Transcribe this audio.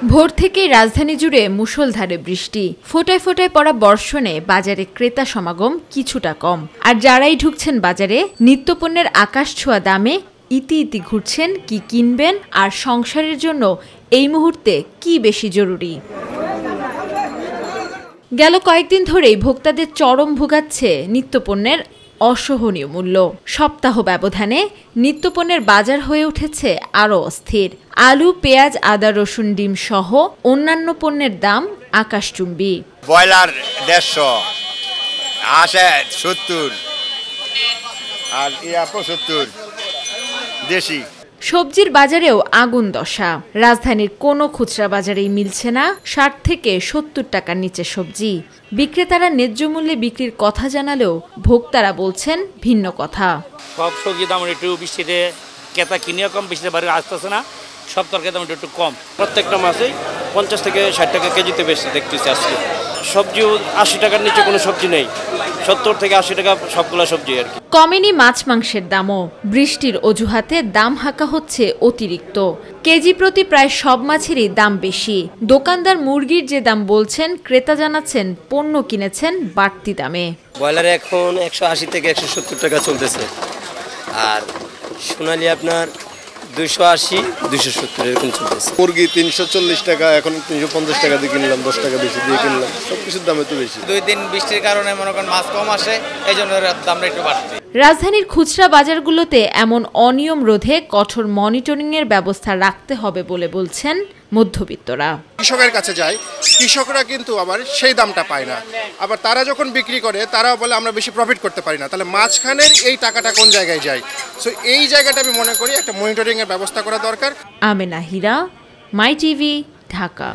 ভোর থেকেই রাজধানী জুড়ে মুষলধারে বৃষ্টি, ফোঁটায় ফোঁটায় পড়া বর্ষণে বাজারে ক্রেতা সমাগম কিছুটা কম। আর যারাই ঢুকছেন বাজারে, নিত্যপণ্যের আকাশছোঁয়া দামে ইতি ঘুরছেন কি কিনবেন আর সংসারের জন্য এই মুহূর্তে কি বেশি জরুরি। গেল কয়েকদিন ধরেই ভোক্তাদের চরম ভোগাচ্ছে নিত্যপণ্যের অসহনীয় মূল্য। সপ্তাহ ব্যবধানে নিত্যপণ্যের বাজার হয়ে উঠেছে আরও অস্থির। আলু, পেঁয়াজ, আদা, রসুন, ডিম সহ অন্যান্য পণ্যের দাম আকাশচুম্বী। ব্রয়লার 150, আসে 70 আর 75 দেশি। সবজির বাজারেও আগুন দশা। রাজধানীর কোনো খুচরা বাজারেই মিলছে না 60 থেকে 70 টাকার নিচে সবজি। বিক্রেতারা ন্যায্য মূল্যে বিক্রির কথা জানালেও ভোক্তারা বলছেন ভিন্ন কথা। সব সবজি দাম একটু বৃষ্টিতে ক্রেতা কিনেও কম, বৃষ্টিতে বাড়ি আসতেছে না, সব তরকারি দাম একটু কম। প্রত্যেকটা মাসেই 50 থেকে 60 টাকা কেজিতে বেশি দেখতেছি আজকে। সবজিও 80 টাকার নিচে কোনো সবজি নেই, 70 থেকে 80 টাকা সবগুলো সবজি আর কি। কমেনি মাছ মাংসের দামও। বৃষ্টির অজুহাতে দাম হাঁকা হচ্ছে অতিরিক্ত। কেজি প্রতি প্রায় সব মাছেরই দাম বেশি। দোকানদার মুরগির যে দাম বলছেন, ক্রেতা জানাচ্ছেন পণ্য কিনেছেন বাড়তি দামে। ব্রয়লারে এখন 180 থেকে 170 টাকা চলতেছে, আর সোনালি আপনার 280, 270 এরকম চলতেছে। মুরগি 340 টাকা, এখন 350 টাকা দিয়ে কিনলাম, 10 টাকা বেশি দিয়ে কিনলাম। সবকিছুর দাম একটু বেশি। 2 দিন বৃষ্টির কারণে মনে করেন মাছ কম আসে, এই জন্য দামটা একটু বাড়ছে। রাজধানীর খুচরা বাজারগুলোতে এমন অনিয়ম রোধে কঠোর মনিটরিংয়ের ব্যবস্থা রাখতে হবে বলে বলছেন মধ্যবিত্তরা। কৃষকের কাছে যায়, কৃষকরা কিন্তু আবার সেই দামটা পায় না। আবার তারা যখন বিক্রি করে, তারাও বলে আমরা বেশি প্রফিট করতে পারি না। তাহলে মাঝখানের এই টাকাটা কোন জায়গায় যায়? সো এই জায়গাটা আমি মনে করি একটা মনিটরিংয়ের ব্যবস্থা করা দরকার। আমেনা হীরা, মাই টিভি, ঢাকা।